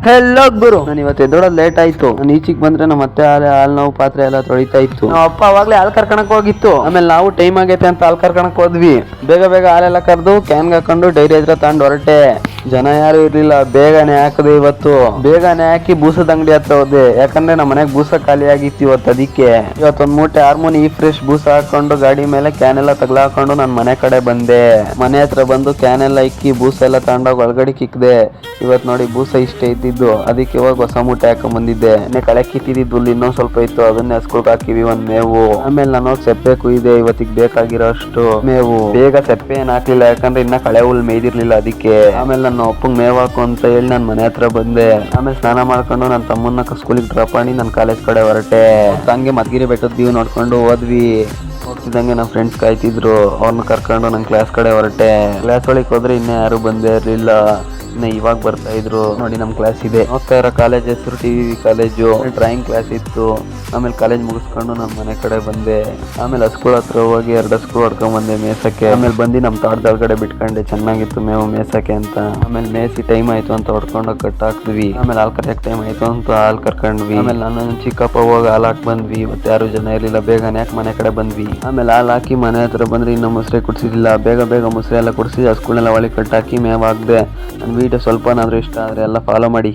Hello ಗುರು, ನಾನು ಇವತ್ತು ಎದ್ದೋಳೋದು late ಆಯ್ತು. ನಾನು ಈಚಿಗೆ ಬಂದ್ರೆ ನಮ್ಮ ಮತ್ತೆ ಹಾಲು ನೋವು ಪಾತ್ರೆ ಎಲ್ಲ ತೊಳಿತಾ ಇತ್ತು. ನಮ್ಮ ಅಪ್ಪ ಅವಾಗ್ಲೇ ಹಾಲು ಕರ್ಕಣಕ್ ಹೋಗಿತ್ತು. ಆಮೇಲೆ ನಾವು ಟೈಮ್ ಆಗೈತೆ ಅಂತ ಹಾಲು ಕರ್ಕಣಕ್ ಹೋದ್ವಿ. ಬೇಗ ಬೇಗ ಹಾಲೆಲ್ಲ ಕರೆದು ಕ್ಯಾನ್ಗೆ ಹಾಕೊಂಡು ಡೈರಿ ಹತ್ರ ತಗೊಂಡು ಹೊರಟೆ. ಜನ ಯಾರು ಇರ್ಲಿಲ್ಲ, ಬೇಗನೆ ಹಾಕದೆ ಇವತ್ತು. ಬೇಗನೆ ಹಾಕಿ ಬೂಸದ ಅಂಗಡಿ ಹತ್ರ ಹೋದೆ, ಯಾಕಂದ್ರೆ ನಮ್ಮ ಮನೆಗೆ ಬೂಸ ಖಾಲಿ ಆಗಿತ್ತು ಇವತ್ತು. ಅದಕ್ಕೆ ಇವತ್ತೊಂದ್ ಮೂಟೆ ಹಾರ್ಮೋನಿ ಫ್ರೆಶ್ ಬೂಸ ಹಾಕೊಂಡು ಗಾಡಿ ಮೇಲೆ ಕ್ಯಾನ್ ಎಲ್ಲ ತಗ್ಲಾಕೊಂಡು ನಾನು ಮನೆ ಕಡೆ ಬಂದೆ. ಮನೆ ಹತ್ರ ಬಂದು ಕ್ಯಾನ್ ಎಲ್ಲ ಇಕ್ಕಿ ಬೂಸ ಎಲ್ಲ ತಗೊಂಡೋಗಿ ಒಳಗಡೆ ಕಿಕ್ದೆ. ಇವತ್ತು ನೋಡಿ ಬೂಸ ಇಷ್ಟೇ ಇದ್ದಿದ್ದು, ಅದಕ್ಕೆ ಇವಾಗ ಹೊಸ ಮೂಟೆ ಹಾಕೊಂಡ್ ಬಂದಿದ್ದೆ. ಕಳೆ ಕಿತ್ತಿದ್ದು ಇನ್ನೊಂದ್ ಸ್ವಲ್ಪ ಇತ್ತು, ಅದನ್ನೇ ಹಸ್ಕೊಳಕ್ ಹಾಕಿವಿ ಒಂದ್ ಮೇವು. ಆಮೇಲೆ ನಾನು ಸೆಪ್ಪೆ ಕುಯ್ದೆ, ಇವತ್ತಿಗೆ ಬೇಕಾಗಿರೋ ಅಷ್ಟು ಮೇವು. ಬೇಗ ಸೆಪ್ಪೆ ಏನ್ ಹಾಕ್ಲಿಲ್ಲ, ಯಾಕಂದ್ರೆ ಇನ್ನ ಕಳೆ ಹುಲ್ ಮೇಯ್ದಿರ್ಲಿಲ್ಲ ಅದಕ್ಕೆ. ಆಮೇಲೆ ನನ್ನ ಅಪ್ಪಂಗ್ ಮೇವ್ ಹಾಕು ಅಂತ ಹೇಳಿ ನಾನು ಮನೆ ಹತ್ರ ಬಂದೆ. ಆಮೇಲೆ ಸ್ನಾನ ಮಾಡ್ಕೊಂಡು ನನ್ನ ತಮ್ಮನ್ನ ಸ್ಕೂಲಿಗೆ ಡ್ರಾಪ್ ಮಾಡಿ ನನ್ನ ಕಾಲೇಜ್ ಕಡೆ ಹೊರಟೆ. ಹಂಗೆ ಮದ್ಗಿರಿ ಬೆಟ್ಟದ ವ್ಯೂ ನೋಡ್ಕೊಂಡು ಹೋದ್ವಿ. ಹೋಗ್ತಿದ್ದಂಗೆ ನಮ್ಮ ಫ್ರೆಂಡ್ಸ್ ಕಾಯ್ತಿದ್ರು, ಅವ್ರನ್ನ ಕರ್ಕೊಂಡು ನನ್ನ ಕ್ಲಾಸ್ ಕಡೆ ಹೊರಟೆ. ಕ್ಲಾಸ್ ಒಳಗೆ ಹೋದ್ರೆ ಇನ್ನೂ ಯಾರು ಬಂದೇ ಇರಲಿಲ್ಲ, ಇನ್ನು ಇವಾಗ ಬರ್ತಾ ಇದ್ರು. ನೋಡಿ ನಮ್ಮ ಕ್ಲಾಸ್ ಇದೆ, ಹೋಗ್ತಾ ಇರೋ ಕಾಲೇಜ್ ಹೆಸರು T V college. Drawing class ಇತ್ತು. ಆಮೇಲೆ ಕಾಲೇಜ್ ಮುಗಿಸ್ಕೊಂಡು ನಮ್ಮ ಮನೆ ಕಡೆ ಬಂದೆ. ಆಮೇಲೆ ಸ್ಕೂಲ್ ಹತ್ರ ಹೋಗಿ 2 ಸ್ಕೂಲ್ ಹೊಡ್ಕೊಂಡ್ ಬಂದೆ ಮೇಸಕ್ಕೆ. ಆಮೇಲೆ ಬಂದು ನಮ್ಮ ತೋಟದ ಕಡೆ ಬಿಟ್ಕೊಂಡೆ, ಚೆನ್ನಾಗಿತ್ತು ಮೇವು ಮೇಸಕ್ಕೆ ಅಂತ. ಆಮೇಲೆ ಮೇಸಿ ಟೈಮ್ ಆಯ್ತು ಅಂತ ಹೊಡ್ಕೊಂಡು ಕಟ್ ಹಾಕ್ದ್ವಿ. ಆಮೇಲೆ ಹಾಲು ಕರೆಯಕ್ಕೆ ಟೈಮ್ ಆಯ್ತು ಅಂತ ಹಾಲು ಕರ್ಕೊಂಡ್ವಿ. ಆಮೇಲೆ ನಾನು ಚಿಕ್ಕಪ್ಪ ಹೋಗಿ ಹಾಲು ಹಾಕಿ ಬಂದ್ವಿ. ಮತ್ತೆ ಯಾರು ಜನ ಇರಲಿಲ್ಲ, ಬೇಗನೆ ಯಾಕೆ ಮನೆ ಕಡೆ ಬಂದ್ವಿ. ಆಮೇಲೆ ಹಾಲು ಹಾಕಿ ಮನೆ ಹತ್ರ ಬಂದ್ರೆ ಇನ್ನೂ ಮೊಸರೆ ಕುಡಿಸಿದಿಲ್ಲ. ಬೇಗ ಬೇಗ ಮೊಸರೆ ಎಲ್ಲ ಕುಡಿಸಿ ಆ ಸ್ಕೂಲ್ನೆಲ್ಲ ಒಳಗೆ ಕಟ್ ಹಾಕಿ ಮೇವು ಹಾಕ್ದೆ. ನನ್ನ ವಿಡಿಯೋ ಸ್ವಲ್ಪನಾದ್ರೂ ಇಷ್ಟ ಆದರೆ ಎಲ್ಲ ಫಾಲೋ ಮಾಡಿ.